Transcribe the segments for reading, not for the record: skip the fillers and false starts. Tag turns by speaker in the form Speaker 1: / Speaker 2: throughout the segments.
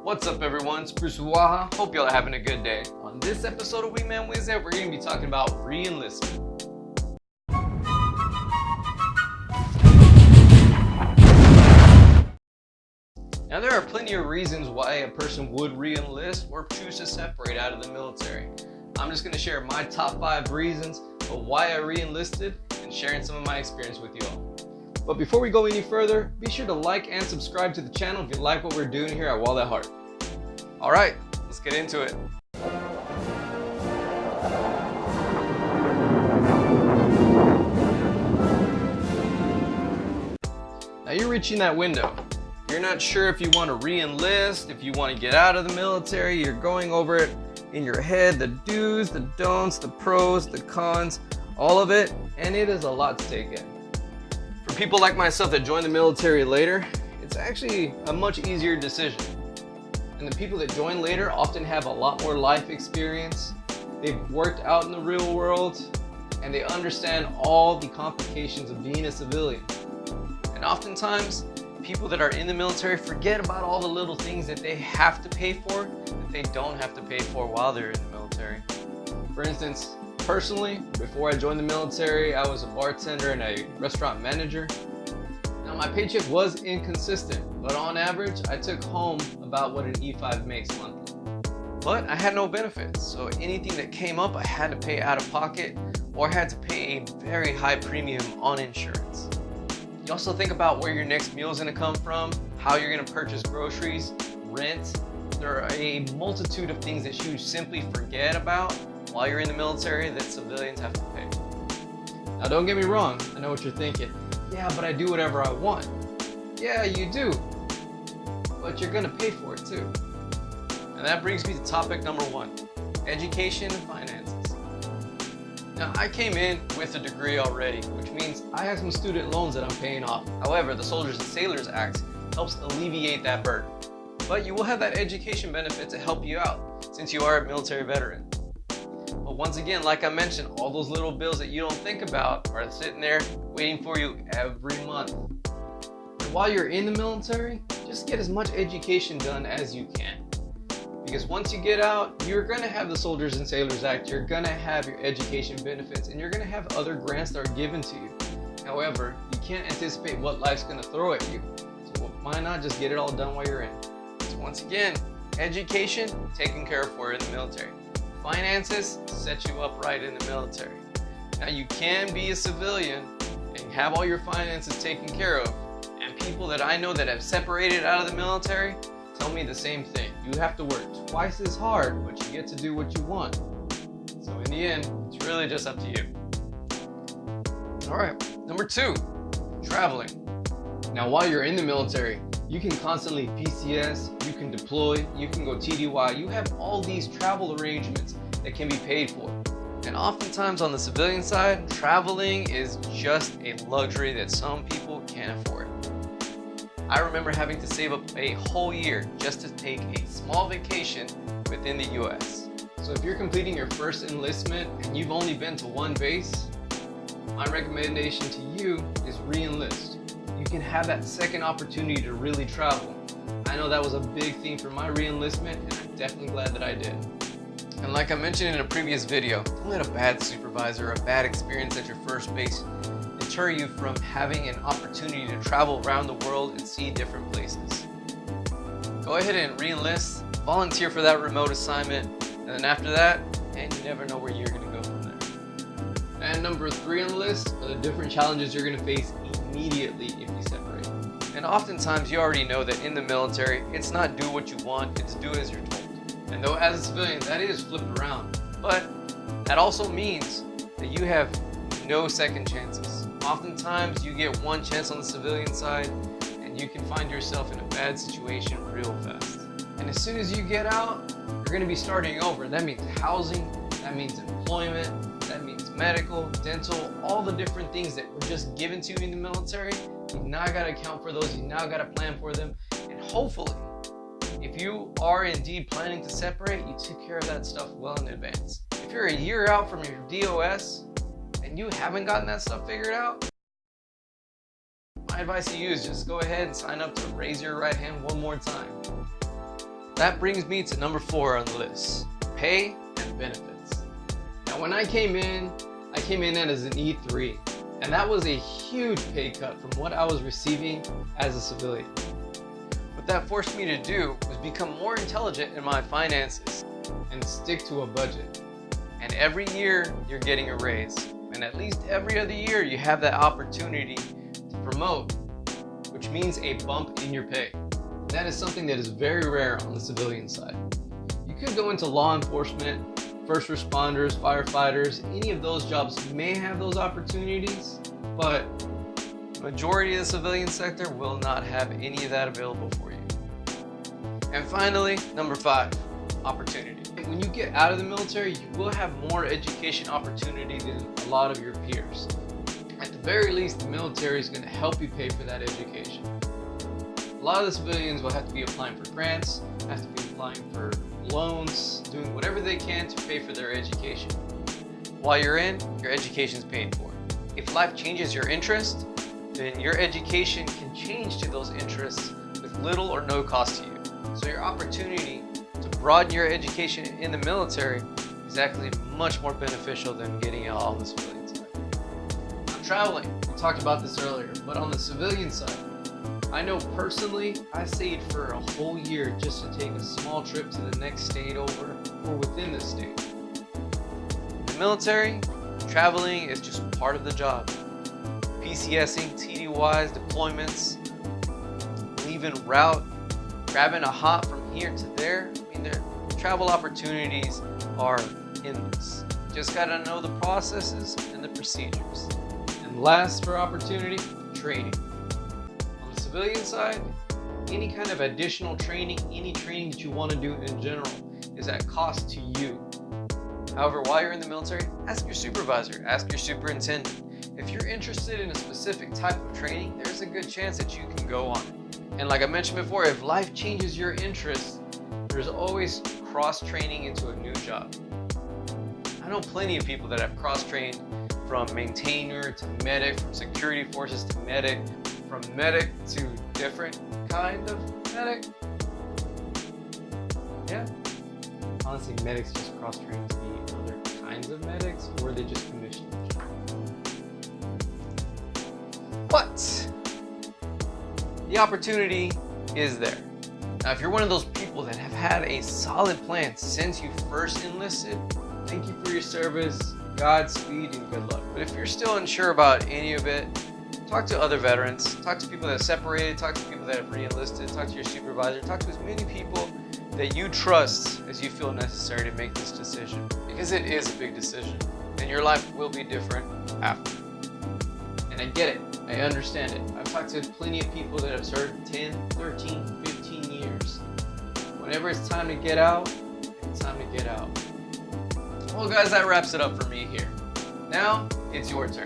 Speaker 1: What's up everyone, it's Bruce with WAHA. Hope y'all are having a good day. On this episode of Wingman Wednesday, we're going to be talking about re-enlistment. Now there are plenty of reasons why a person would re-enlist or choose to separate out of the military. I'm just going to share my top 5 reasons of why I re-enlisted and sharing some of my experience with you all. But before we go any further, be sure to like and subscribe to the channel if you like what we're doing here at WAHA Heart. Alright, let's get into it. Now you're reaching that window. You're not sure if you want to re-enlist, if you want to get out of the military. You're going over it in your head, the do's, the don'ts, the pros, the cons, all of it, and it is a lot to take in. For people like myself that join the military later, it's actually a much easier decision. And the people that join later often have a lot more life experience. They've worked out in the real world, and they understand all the complications of being a civilian. And oftentimes, people that are in the military forget about all the little things that they have to pay for that they don't have to pay for while they're in the military. For instance, personally, before I joined the military, I was a bartender and a restaurant manager. Now my paycheck was inconsistent, but on average, I took home about what an E5 makes monthly. But I had no benefits, so anything that came up, I had to pay out of pocket or had to pay a very high premium on insurance. You also think about where your next meal is going to come from, how you're going to purchase groceries, rent. There are a multitude of things that you simply forget about while you're in the military that civilians have to pay. Now don't get me wrong, I know what you're thinking. Yeah, but I do whatever I want. Yeah, you do. But you're gonna pay for it too. And that brings me to topic number 1, education and finances. Now I came in with a degree already, which means I have some student loans that I'm paying off. However, the Soldiers and Sailors Act helps alleviate that burden. But you will have that education benefit to help you out since you are a military veteran. But once again, like I mentioned, all those little bills that you don't think about are sitting there waiting for you every month. And while you're in the military, just get as much education done as you can. Because once you get out, you're going to have the Soldiers and Sailors Act, you're going to have your education benefits, and you're going to have other grants that are given to you. However, you can't anticipate what life's going to throw at you. So why not just get it all done while you're in? So once again, education taken care of for in the military. Finances set you up right in the military. Now you can be a civilian and have all your finances taken care of, and people that I know that have separated out of the military tell me the same thing. You have to work twice as hard, but you get to do what you want. So in the end, it's really just up to you. Alright, number 2, traveling. Now while you're in the military, you can constantly PCS, you can deploy, you can go TDY, you have all these travel arrangements that can be paid for. And oftentimes on the civilian side, traveling is just a luxury that some people can't afford. I remember having to save up a whole year just to take a small vacation within the US. So if you're completing your first enlistment and you've only been to one base, my recommendation to you is re-enlist. You can have that second opportunity to really travel. I know that was a big thing for my re-enlistment, and I'm definitely glad that I did. And like I mentioned in a previous video, don't let a bad supervisor or a bad experience at your first base deter you from having an opportunity to travel around the world and see different places. Go ahead and re-enlist, volunteer for that remote assignment, and then after that, and you never know where you're going to go from there. And number 3 on the list are the different challenges you're going to face immediately if you separate. And oftentimes you already know that in the military, it's not do what you want, it's do as you're told. And though as a civilian, that is flipped around. But that also means that you have no second chances. Oftentimes you get one chance on the civilian side and you can find yourself in a bad situation real fast. And as soon as you get out, you're going to be starting over. That means housing, that means employment, that means medical, dental, all the different things that were just given to you in the military. You now got to account for those, you now got to plan for them, and hopefully, if you are indeed planning to separate, you took care of that stuff well in advance. If you're a year out from your DOS and you haven't gotten that stuff figured out, my advice to you is just go ahead and sign up to raise your right hand one more time. That brings me to number 4 on the list, pay and benefits. Now when I came in as an E3, and that was a huge pay cut from what I was receiving as a civilian. What that forced me to do was become more intelligent in my finances and stick to a budget. And every year you're getting a raise, and at least every other year you have that opportunity to promote, which means a bump in your pay. That is something that is very rare on the civilian side. You could go into law enforcement, first responders, firefighters, any of those jobs may have those opportunities, but the majority of the civilian sector will not have any of that available for you. And finally, number 5, opportunity. When you get out of the military, you will have more education opportunity than a lot of your peers. At the very least, the military is going to help you pay for that education. A lot of the civilians will have to be applying for grants, have to be applying for loans, doing whatever they can to pay for their education. While you're in, your education's paid for. If life changes your interest, then your education can change to those interests with little or no cost to you. So your opportunity to broaden your education in the military is actually much more beneficial than getting out on the civilian side. On traveling, we talked about this earlier, but on the civilian side, I know personally, I saved for a whole year just to take a small trip to the next state over or within the state. In the military, traveling is just part of the job. PCSing, TDYs, deployments, leaving route, grabbing a hop from here to there. I mean, their travel opportunities are endless. Just gotta know the processes and the procedures. And last for opportunity, training. On the civilian side, any kind of additional training, any training that you want to do in general is at cost to you. However, while you're in the military, ask your supervisor, ask your superintendent. If you're interested in a specific type of training, there's a good chance that you can go on it. And like I mentioned before, if life changes your interest, there's always cross-training into a new job. I know plenty of people that have cross-trained from maintainer to medic, from security forces to medic, from medic to different kind of medic. Yeah. Honestly, medics just cross-train to be other kinds of medics, or they just commission. But the opportunity is there. Now, if you're one of those people that have had a solid plan since you first enlisted, thank you for your service, Godspeed, and good luck. But if you're still unsure about any of it, talk to other veterans, talk to people that have separated, talk to people that have re-enlisted, talk to your supervisor, talk to as many people that you trust as you feel necessary to make this decision. Because it is a big decision, and your life will be different after. And I get it. I understand it. I've talked to plenty of people that have served 10, 13, 15 years. Whenever it's time to get out, it's time to get out. Well guys, that wraps it up for me here. Now, it's your turn.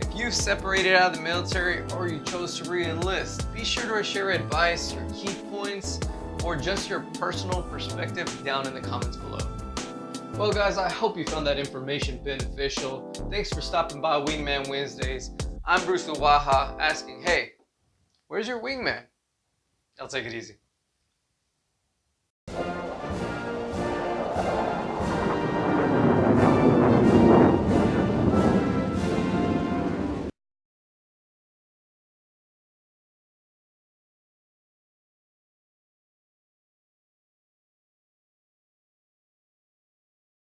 Speaker 1: If you separated out of the military or you chose to re-enlist, be sure to share advice, your key points, or just your personal perspective down in the comments below. Well guys, I hope you found that information beneficial. Thanks for stopping by Wingman Wednesdays. I'm Bruce with WAHA asking, hey, where's your wingman? I'll take it easy.